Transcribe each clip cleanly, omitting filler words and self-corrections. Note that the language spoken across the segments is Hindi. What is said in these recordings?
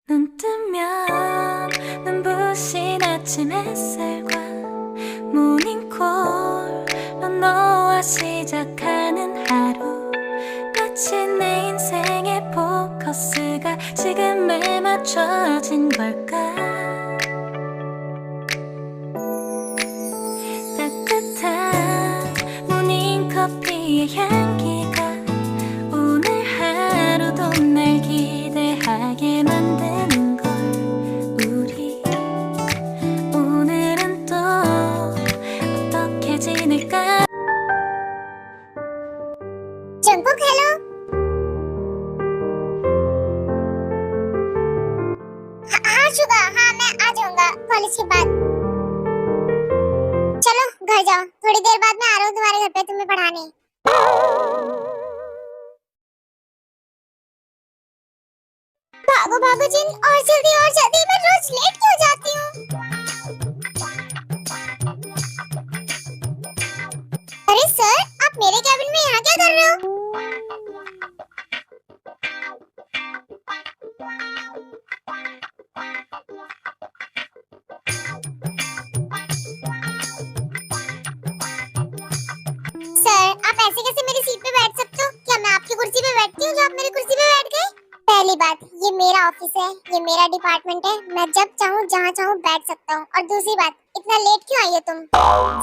눈 뜨면 눈부신 아침 햇살과 모닝콜로 너와 시작하는 하루, 마치 내 인생의 포커스가 지금에 맞춰진 걸까. 따뜻한 모닝커피의 향기가 오늘 하루도 날 기대하게 만드는 걸. 우리 오늘은 또 어떻게 지낼까. Jungkook hello. हाँ शुगा, हाँ मैं आ जाऊंगा कॉलेज के बाद। चलो घर जाओ, थोड़ी देर बाद मैं आ रहा हूँ तुम्हारे घर पे तुम्हें पढ़ाने। भागो भागो जिन, और जल्दी मैं रोज लेट क्यों जाती हूँ। अरे सर, आप मेरे कैबिन में यहाँ क्या कर रहे हो? सर, आप ऐसे कैसे मेरी सीट पे बैठ सकते हो? क्या मैं आपकी कुर्सी पे बैठती हूँ जो आप मेरी कुर्सी पे बैठ गए? पहली बात, ये मेरा ऑफिस है, ये मेरा डिपार्टमेंट है, मैं जब चाहूँ जहाँ चाहूँ बैठ सकता हूँ। और दूसरी बात, इतना लेट क्यों आई हो तुम?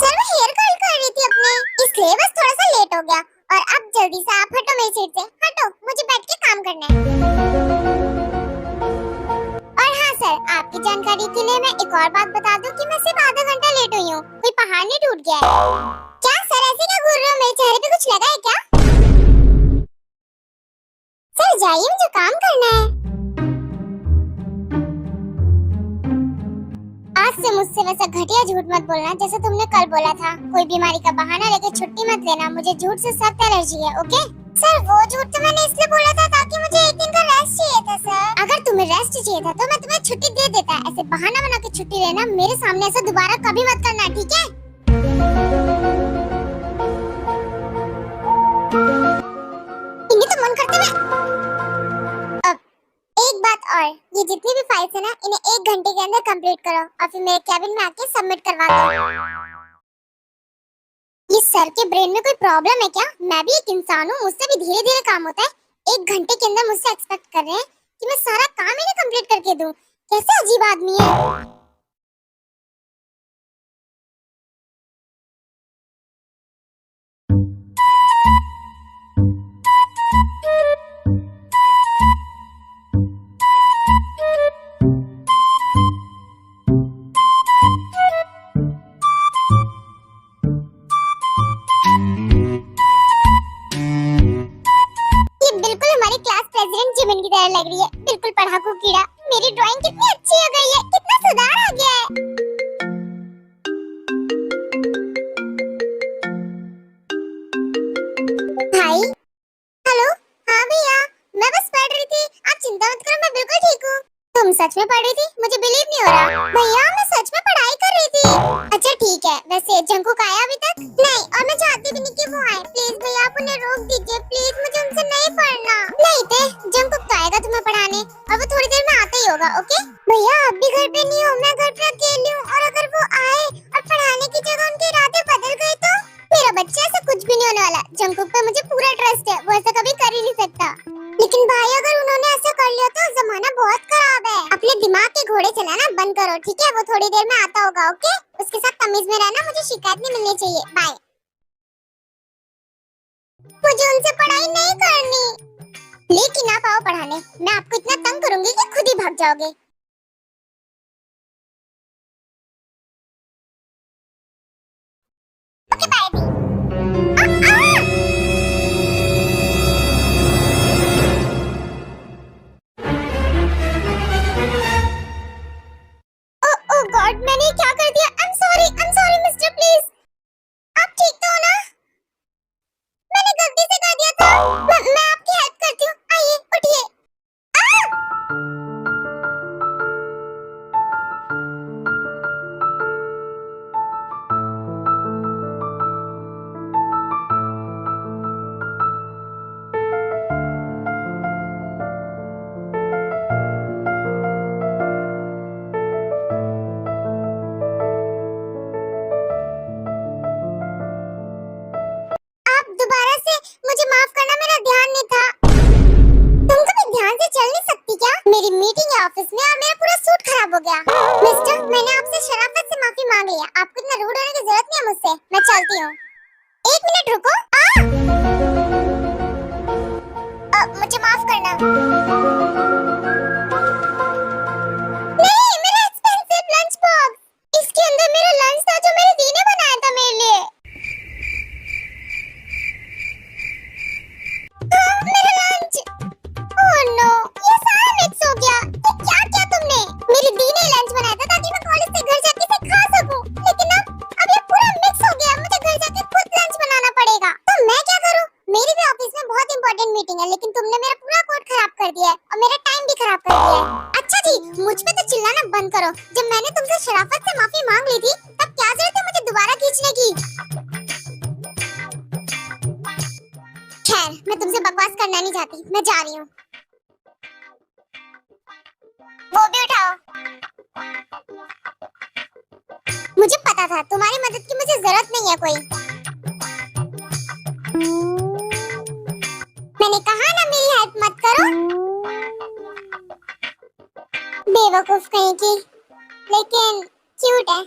सर मैं हेयर कर्ल कर रही थी अपने, इसलिए बस थोड़ा सा लेट हो गया। और अब जल्दी से आप हटो मेरी सीट से, हटो, मुझे बैठ के काम करना है। और हाँ सर, आपकी जानकारी के लिए मैं एक और बात बता दूं कि मैं सिर्फ आधा घंटा लेट हुई हूँ, कोई पहाड़ नहीं टूट गया है। क्या सर ऐसे क्या घूर रहे हो? मेरे चेहरे पे कुछ लगा है क्या? सर जाइए, मुझे काम करना है। आज से मुझसे वैसा घटिया झूठ मत बोलना जैसे तुमने कल बोला था। कोई बीमारी का बहाना लेके छुट्टी मत लेना, मुझे झूठ से सख्त एलर्जी है। ओके सर, वो झूठ तो मैंने इसलिए बोला था ताकि मुझे एक दिन का रेस्ट चाहिए था सर। अगर तुम्हें रेस्ट चाहिए था तो मैं तुम्हें छुट्टी दे देता। ऐसे बहाना बना के छुट्टी लेना मेरे सामने ऐसा दोबारा कभी मत करना, ठीक है? इन्हें तो मन करते मैं एक बात और, ये जितनी भी फाइल्स है ना, इन्हें 1 घंटे के अंदर कंप्लीट करो और फिर मेरे कैबिन में आके सबमिट करवा दो। ये सर के ब्रेन में कोई प्रॉब्लम है क्या? मैं भी एक इंसान हूँ, मुझसे भी धीरे धीरे काम होता है। 1 घंटे के अंदर मुझसे एक्सपेक्ट कर रहे हैं कि मैं सारा काम इन्हें कंप्लीट करके दूं। कैसे अजीब आदमी है। ये बिल्कुल हमारी क्लास प्रेसिडेंट जिमिन की तरह लग रही है, बिल्कुल पढ़ाकू कीड़ा। मेरी ड्राइंग कितनी अच्छी हो गई है, कितना सुधार आ गया है। भाई, हेलो। हाँ भैया, मैं बस पढ़ रही थी, आप चिंता मत करो, मैं बिल्कुल ठीक हूँ। तुम सच में पढ़ रही थी? मुझे बिलीव नहीं हो रहा। भैया मैं सच में पढ़ाई कर रही थी। अच्छा ठीक है, वैसे जंकुक आया अभी तक? नहीं, और मैं चाहती भी नहीं कि वो आए। प्लीज भैया आप उन्हें रोक दीजिए, प्लीज, मुझे उनसे नहीं पढ़ना। नहीं थे, जंकुक तो आएगा तुम्हें पढ़ाने और वो थोड़ी देर में आता ही होगा। ओके भैया, आप भी घर पे नहीं हो, मैं घर पे अकेली हूँ, और अगर वो आए और पढ़ाने की जगह उनके इरादे बदल गए तो? मेरा बच्चा ऐसा कुछ भी नहीं होने वाला। जंकुक पे मुझे पूरा ट्रस्ट है, वो ऐसा कभी कर ही नहीं सकता। लेकिन भाई अगर उन्होंने ऐसा कर लिया तो जमाना बहुत खराब है। अपने दिमाग के घोड़े चलाना बंद करो, ठीक है? वो थोड़ी देर में आता होगा। ओके, उसके साथ तमीज में रहना, मुझे शिकायत नहीं मिलनी चाहिए। बाय। मुझे उनसे पढ़ाई नहीं करनी। लेकिन आप आओ पढ़ाने, मैं आपको इतना तंग करूंगी कि खुद ही भाग जाओगे। ओके बाय दी। ओ ओ गॉड, मैंने ये क्या कर दिया? I am sorry mister, please. आप ठीक तो हो ना? मैंने गलती से कर दिया था। मैं आपकी हेल्प करती हूँ, आइए उठिए। मुझे माफ करना। नहीं, मेरा एक्सपेंसिव लंच बॉक्स, इसके अंदर मेरा लंच था जो मेरी दी ने बनाया था मेरे लिए। मेरा लंच, ओह नो, ये सारा मिक्स हो गया। ये क्या किया तुमने? मेरी दी ने लंच बनाया था ताकि मैं कॉलेज से घर जाके इसे खा सकूं, लेकिन अब ये पूरा मिक्स हो गया। मुझे घर जाके खुद लंच बनाना पड़ेगा। तो मैं क्या करूं? मेरी भी ऑफिस में बहुत इंपॉर्टेंट मीटिंग है, लेकिन तुमने मेरा पूरा कोड खराब कर दिया है और मेरा टाइम भी खराब कर दिया है। अच्छा जी, मुझ पे तो चिल्लाना बंद करो। जब मैंने तुमसे शराफत से माफी मांग ली थी, तब क्या जरूरत है मुझे दोबारा खींचने की? खैर, मैं तुमसे बकवास करना नहीं चाहती, मैं जा रही हूँ। वो भी उठाओ। मुझे पता था तुम्हारी मदद की मुझे जरूरत नहीं है कोई। मैंने कहा ना मेरी हेल्प मत करो। बेवकूफ कहीं की, लेकिन क्यूट है।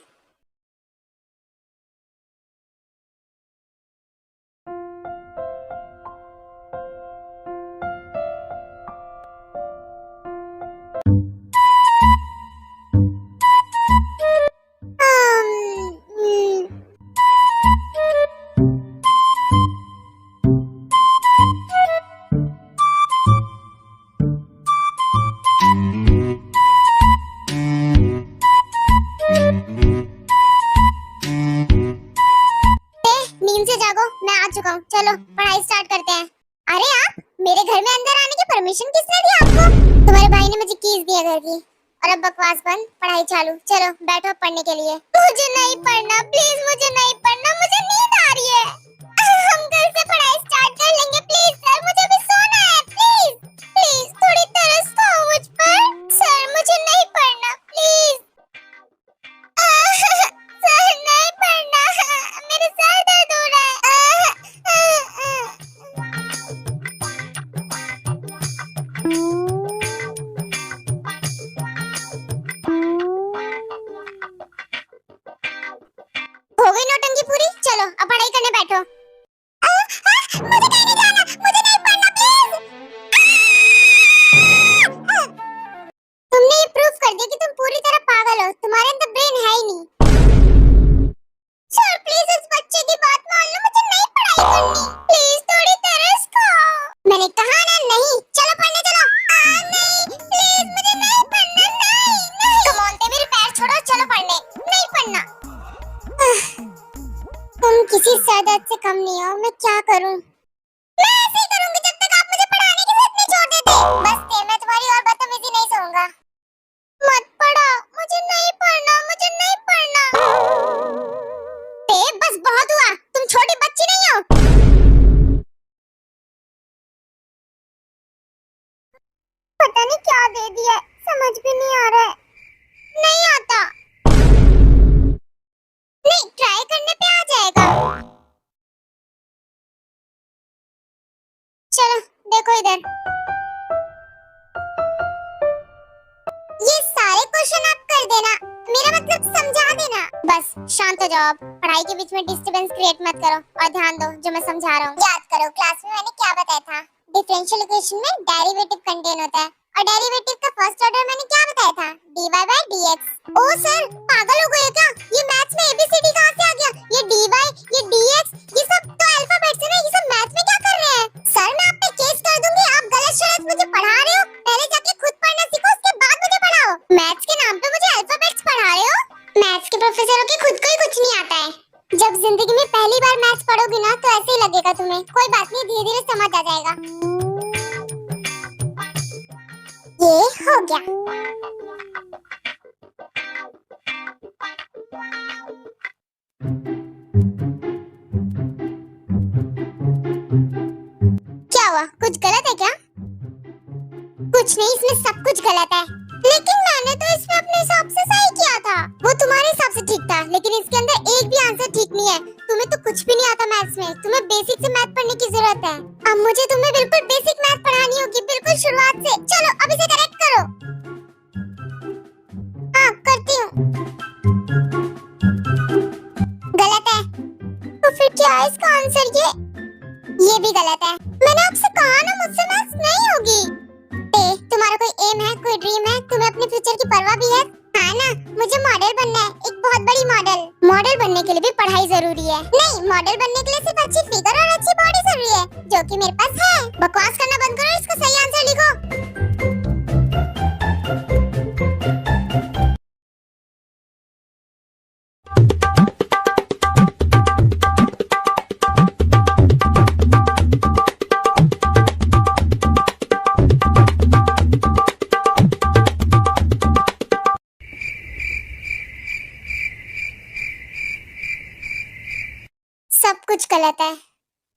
नींद से जागो, मैं आ चुका हूँ। चलो पढ़ाई स्टार्ट करते हैं। अरे आप, मेरे घर में अंदर आने की परमिशन किसने दी आपको? तुम्हारे भाई ने मुझे कीज दी है घर की। और अब बकवास बंद, पढ़ाई चालू। चलो बैठो पढ़ने के लिए। मुझे नहीं पढ़ना, प्लीज मुझे नहीं पढ़ना, मुझे नींद आ रही है। हम कल से पढ़ाई स्टार्ट कर लेंगे, प्लीज सर, मुझे भी सोना है। प्लीज प्लीज थोड़ी तरस खाओ मुझ पर। सर मुझे नहीं पढ़ना, प्लीज। सर नहीं पढ़ना, मेरे सर दर्द हो रहा है। हो गई नौटंकी पूरी? चलो अब पढ़ाई करने बैठो। मुझे कहीं नहीं जाना, मुझे नहीं पढ़ना, प्लीज। तुमने ये प्रूफ कर दिया कि तुम पूरी तरह पागल हो, तुम्हारे अंदर ब्रेन है ही नहीं। सर प्लीज इस बच्चे की बात मान लो, मुझे नहीं पढ़ाई करनी। प्लीज थोड़ी तरस खाओ। मैंने कहा ना नहीं। चलो पढ़ने चलो। नहीं प्लीज मुझे नहीं पढ़ना। नहीं कम ऑन, मेरे पैर छोड़ो, चलो पढ़ने। नहीं पढ़ना। तुम किसी सदस्य से कम नहीं हो, मैं क्या करूं? मैं ऐसे ही करूंगी जब तक आप मुझे पढ़ाने की हिम्मत नहीं छोड़ देते। बस मैं तुम्हारी और बदतमीजी नहीं सहूंगा। मत पढ़ो, मुझे नहीं पढ़ना, मुझे नहीं पढ़ना। बस बहुत हुआ, तुम छोटी बच्ची नहीं हो। पता नहीं क्या दे दिया, समझ भी नहीं आ रहा है। नहीं आता। नहीं, ट्राई करने पे आ जाएगा। चलो देखो इधर, ये सारे क्वेश्चन आप कर देना, मेरा मतलब समझा देना। बस शांत हो जाओ आप, पढ़ाई के बीच में डिस्टरबेंस क्रिएट मत करो और ध्यान दो जो मैं समझा रहा हूँ। याद करो क्लास में मैंने क्या बताया था? डिफरेंशियल इक्वेशन में डेरिवेटिव कंटेन होता है, और डेरिवेटिव का फर्स्ट ऑर्डर मैंने क्या बताया था? dy by dx। Oh sir पागल हो गए क्या? ये मैथ्स में एबीसीडी कहाँ से आ गया? ये dy, ये dx, ये सब तो अल्फाबेट्स है ना, ये सब मैथ्स में क्या कर रहे हैं? सर मैं आप पे केस कर दूंगी, आप गलत शरत मुझे पढ़ा रहे हो। पहले जाके खुद पढ़ना सीखो, उसके बाद मुझे पढ़ाओ। मैथ्स के नाम पे मुझे अल्फाबेट्स पढ़ा रहे हो? मैथ्स के प्रोफेसरों के खुद को ही कुछ नहीं आता है। जब जिंदगी में पहली बार मैथ्स पढ़ोगी ना तो ऐसे ही लगेगा तुम्हें। कोई बात नहीं, धीरे धीरे समझ आ जाएगा। ये हो गया। क्या हुआ, कुछ गलत है क्या? कुछ नहीं, इसमें सब कुछ गलत है। लेकिन मैंने तो इसमें अपने हिसाब से सही किया था। वो तुम्हारे हिसाब से ठीक था, लेकिन इसके अंदर एक भी आंसर ठीक नहीं है। तुम्हें तो कुछ भी नहीं आता मैथ्स में, तुम्हें बेसिक से मैथ पढ़ने की जरूरत है। अब मुझे तुम्हें बिल्कुल बेसिक मैथ पढ़ानी होगी, बिल्कुल शुरुआत से। चलो अब इसे करेक्ट करो। हाँ करती हूँ। गलत है। तो फिर क्या है इसका आंसर? ये भी गलत है। मैंने आपसे कहा ना मुझसे मैथ्स नहीं होगी। गलत है,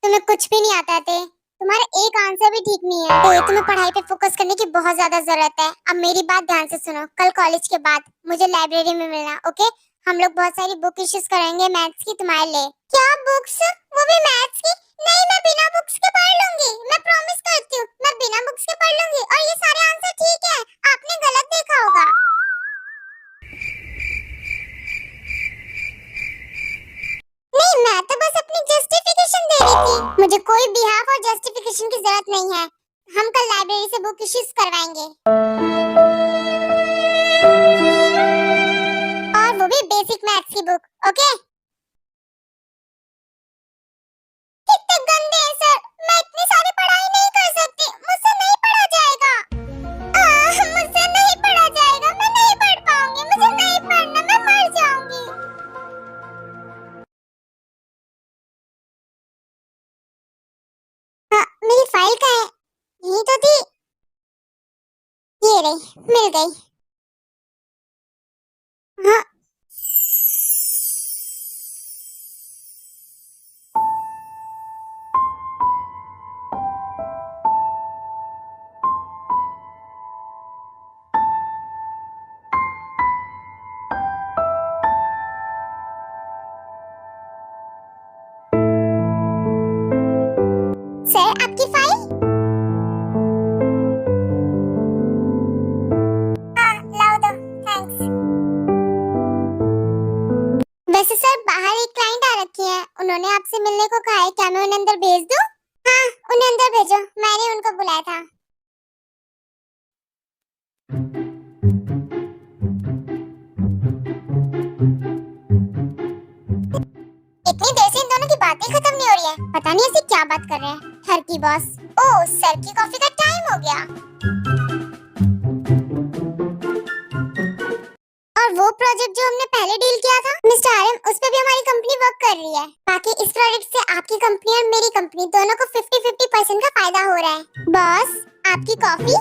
तुम्हें कुछ भी नहीं आता थे, तुम्हारा एक आंसर भी ठीक नहीं है। तो तुम्हें पढ़ाई पे फोकस करने की बहुत ज्यादा जरूरत है। अब मेरी बात ध्यान से सुनो, कल कॉलेज के बाद मुझे लाइब्रेरी में मिलना, ओके? हम लोग बहुत सारी बुक इश्यूज करेंगे मैथ्स की तुम्हारे लिए। क्या बुक्स? वो भी मैथ्स की? नहीं, मैं बिना बुक्स के पढ़ लूंगी, मैं प्रॉमिस करती हूँ, मैं बिना बुक्स के पढ़ लूंगी। और ये सारे आंसर ठीक है, आपने गलत देखा होगा। नहीं, मैं तो बस अपनी जस्टिफिकेशन दे रही थी, मुझे कोई बिहाफ और जस्टिफिकेशन की जरूरत नहीं है। हम कल लाइब्रेरी से बुक इश्यूज करवाएंगे, और वो भी बेसिक मैथ्स की बुक, ओके? कितने गंदे हैं सर, मैं इतनी सारी पढ़ाई नहीं कर सकती, मुझसे नहीं पढ़ा जाएगा। मुझसे नहीं पढ़ा जाएगा, मैं नहीं पढ़ पाऊंगी, मुझे नहीं पढ़ना, मैं मर जाऊंगी। हाँ, मेरी फाइल कहाँ है? यही तो थी, ये रही, मिल गई। हाँ, सर आपकी फाइल। हाँ, लाओ दो, थैंक्स। वैसे सर बाहर एक क्लाइंट आ रखी है, उन्होंने आपसे मिलने को कहा है, क्या मैं उन्हें अंदर भेज दूं? हाँ, उन्हें अंदर भेजो, मैंने उनको बुलाया था। इतनी देर से इन दोनों की बातें खत्म नहीं हो रही है, पता नहीं ऐसे क्या बात कर रहे हैं। सर की बॉस, ओह सर की कॉफी का टाइम हो गया। और वो प्रोजेक्ट जो हमने पहले डील किया था मिस्टर आर्यन, उस पे भी हमारी कंपनी वर्क कर रही है। बाकी इस प्रोजेक्ट से आपकी कंपनी और मेरी कंपनी दोनों को 50-50% का फायदा हो रहा है। बॉस, आपकी कॉफी?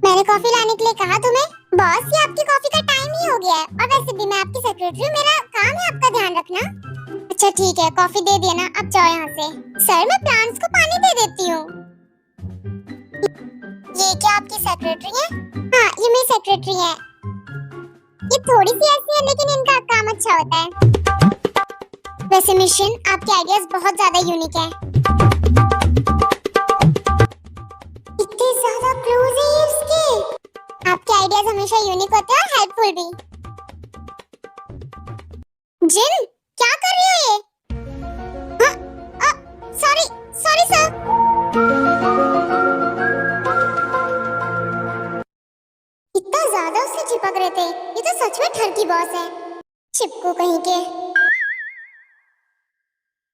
मैंने कॉफी लाने के लिए कहा तुम्हें। बॉस, ये आपकी कॉफी का टाइम ही हो गया है, और वैसे भी मैं आपकी सेक्रेटरी हूँ, मेरा काम है आपका ध्यान रखना। अच्छा ठीक है, कॉफी दे दिया ना, अब जाओ यहाँ से। सर मैं प्लांट्स को पानी दे देती हूँ। ये क्या आपकी सेक्रेटरी है? हाँ, ये मेरी सेक्रेटरी है। ये थोड़ी सी ऐसी है, लेकिन इनका काम अच्छा होता है। वैसे मिशन, आपके आइडियाज बहुत ज्यादा यूनिक है। इतने ज्यादा क्लूज है इसके। आपके आइडियाज हमेशा यूनिक होते हैं और हेल्पफुल भी। जिन, क्या कर रही हो ये? Sorry sorry sir. इतना ज्यादा उससे चिपक रहे थे, ये तो सच में ठरकी बॉस है। चिपकू कहीं के।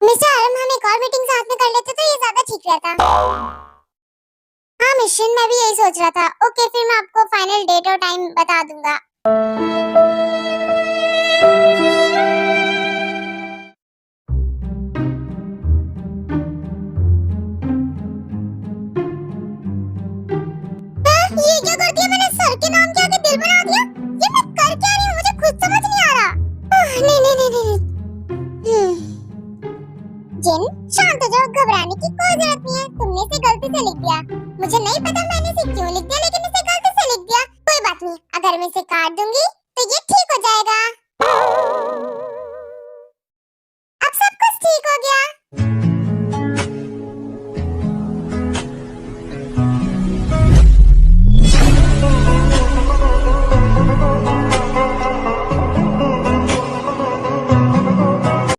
मिस्टर आरम, हम एक और मीटिंग साथ में कर लेते तो ये ज्यादा ठीक रहता। हाँ मिशन, मैं भी यही सोच रहा था। ओके, फिर मैं आपको फाइनल डेट और टाइम बता दूंगा। ये क्या कर दिया मैंने? सर के नाम के आगे दिल बना दिया। ये मैं कर क्या रही हूँ, मुझे खुद समझ नहीं आ रहा। नहीं नहीं नहीं नहीं। जिन, शांत हो जाओ, घबराने की कोई जरूरत नहीं है। तुमने इसे गलती से लिख दिया, मुझे नहीं पता मैंने इसे क्यों लिख दिया, लेकिन इसे गलती से लिख दिया। कोई बात नहीं, अगर मैं इसे काट दूंगी तो ये ठीक हो जाएगा।